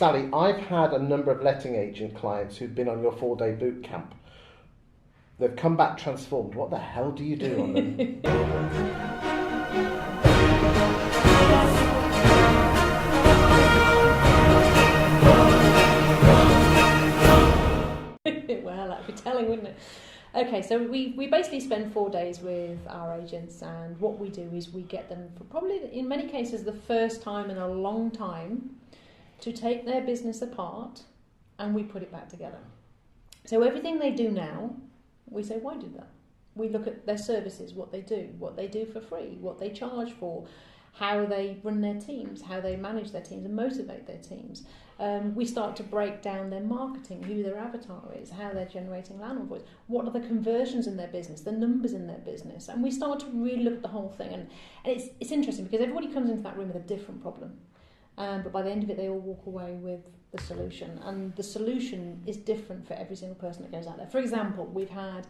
Sally, I've had a number of letting agent clients who've been on your 4-day boot camp. They've come back transformed. What the hell do you do on them? Well, that'd be telling, wouldn't it? Okay, so we basically spend 4 days with our agents, and what we do is we get them, for probably in many cases the first time in a long time, to take their business apart, and we put it back together. So everything they do now, we say, why do that? We look at their services, what they do for free, what they charge for, how they run their teams, how they manage their teams and motivate their teams. We start to break down their marketing, who their avatar is, how they're generating landlord voice, what are the conversions in their business, the numbers in their business, and we start to really look at the whole thing. And it's interesting because everybody comes into that room with a different problem, but by the end of it they all walk away with the solution, and the solution is different for every single person that goes out there. For example, we've had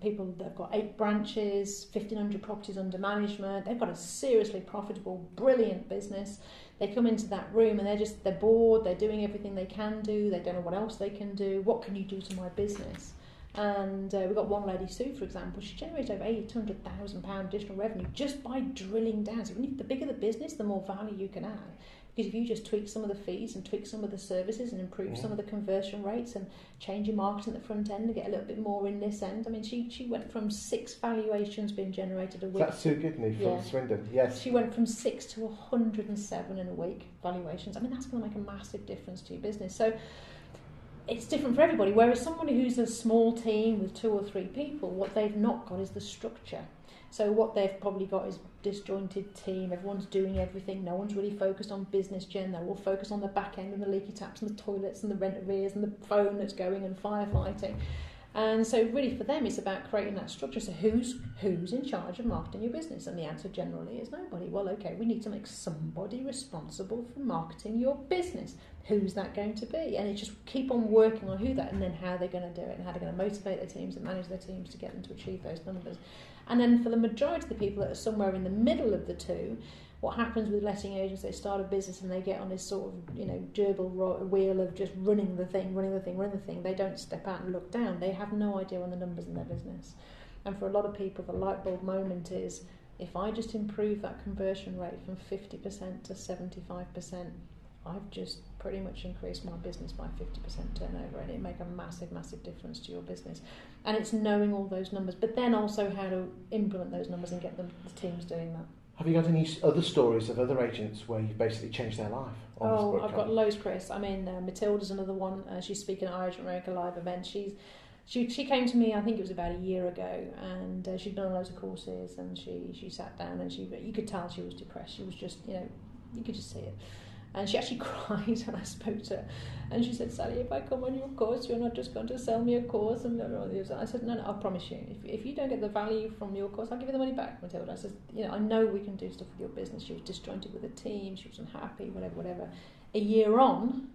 people that have got 8 branches, 1,500 properties under management. They've got a seriously profitable, brilliant business. They come into that room and they're bored, they're doing everything they can do, they don't know what else they can do. What can you do to my business? And we've got one lady, Sue, for example. She generated over £800,000 additional revenue just by drilling down. So the bigger the business, the more value you can add. Because if you just tweak some of the fees and tweak some of the services and improve some of the conversion rates and change your marketing at the front end and get a little bit more in this end. I mean, she went from 6 valuations being generated a week. That's Sue Gidney from Swindon, yes. She went from 6 to 107 in a week valuations. I mean, that's going to make a massive difference to your business. So it's different for everybody. Whereas somebody who's a small team with 2 or 3 people, what they've not got is the structure. So what they've probably got is disjointed team. Everyone's doing everything. No one's really focused on business gen. They're all focused on the back end and the leaky taps and the toilets and the rent arrears and the phone that's going and firefighting. And so really for them it's about creating that structure. So who's in charge of marketing your business? And the answer generally is nobody. Well, okay, we need to make somebody responsible for marketing your business. Who's that going to be? And it's just keep on working on who that, and then how they're going to do it and how they're going to motivate their teams and manage their teams to get them to achieve those numbers. And then for the majority of the people that are somewhere in the middle of the two, what happens with letting agents, they start a business and they get on this sort of, gerbil wheel of just running the thing. They don't step out and look down. They have no idea on the numbers in their business. And for a lot of people, the light bulb moment is, if I just improve that conversion rate from 50% to 75%, I've just pretty much increased my business by 50% turnover, and it make a massive, massive difference to your business. And it's knowing all those numbers, but then also how to implement those numbers and get the teams doing that. Have you got any other stories of other agents where you've basically changed their life? I've got loads, Chris. I mean, Matilda's another one. She's speaking at our Agent America Live event. She came to me, I think it was about a year ago, and she'd done loads of courses, and she sat down and you could tell she was depressed. She was just, you could just see it. And she actually cried when I spoke to her. And she said, Sally, if I come on your course, you're not just going to sell me a course. And I said, no, I promise you. If you don't get the value from your course, I'll give you the money back, Matilda. I said, I know we can do stuff with your business. She was disjointed with the team. She was unhappy, whatever. A year on,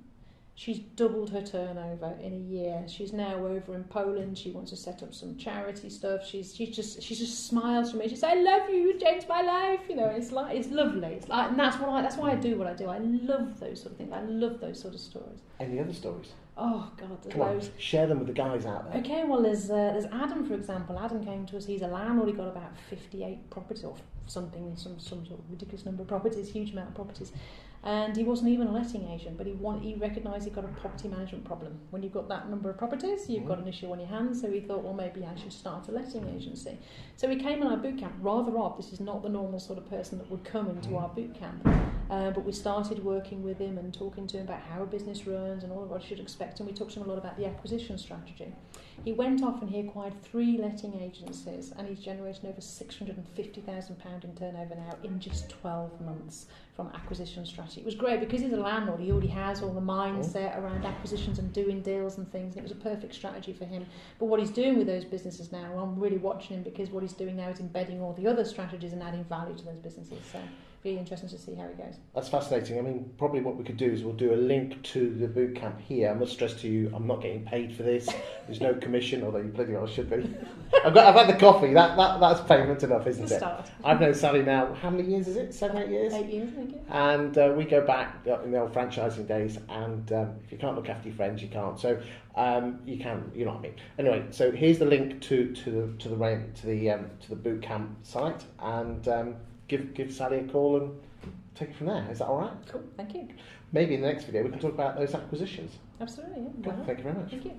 she's doubled her turnover in a year. She's now over in Poland. She wants to set up some charity stuff. She just smiles from me. She says, "I love you. You changed my life." It's lovely. And that's why I do what I do. I love those sort of things. I love those sort of stories. Any other stories? Oh God, there's Come loads. on, share them with the guys out there. Okay, well there's Adam, for example. Adam came to us. He's a landlord. He got about 58 properties or something, some sort of ridiculous number of properties, huge amount of properties. And he wasn't even a letting agent, but he recognised he got a property management problem. When you've got that number of properties, you've got an issue on your hands, so he thought, well, maybe I should start a letting agency. So he came on our boot camp, rather odd. This is not the normal sort of person that would come into our boot camp. But we started working with him and talking to him about how a business runs and all of what you should expect, and we talked to him a lot about the acquisition strategy. He went off and he acquired 3 letting agencies, and he's generating over £650,000 in turnover now in just 12 months from acquisition strategy. It was great because he's a landlord. He already has all the mindset around acquisitions and doing deals and things, and it was a perfect strategy for him. But what he's doing with those businesses now, I'm really watching him, because what he's doing now is embedding all the other strategies and adding value to those businesses. be interesting to see how it goes. That's fascinating. I mean, probably what we could do is we'll do a link to the boot camp here. I must stress to you, I'm not getting paid for this. There's no commission, although you bloody well should be. I've had the coffee. That's payment enough, isn't it? Start. I've known Sally now. How many years is it? 7, 8 years. 8 years, I think. And we go back in the old franchising days. And if you can't look after your friends, you can't. So you can. You know what I mean. Anyway, so here's the link to the boot camp site, and give Sally a call and take it from there. Is that all right? Cool. Thank you. Maybe in the next video we can talk about those acquisitions. Absolutely. Yeah. Good. Thank you very much. Thank you.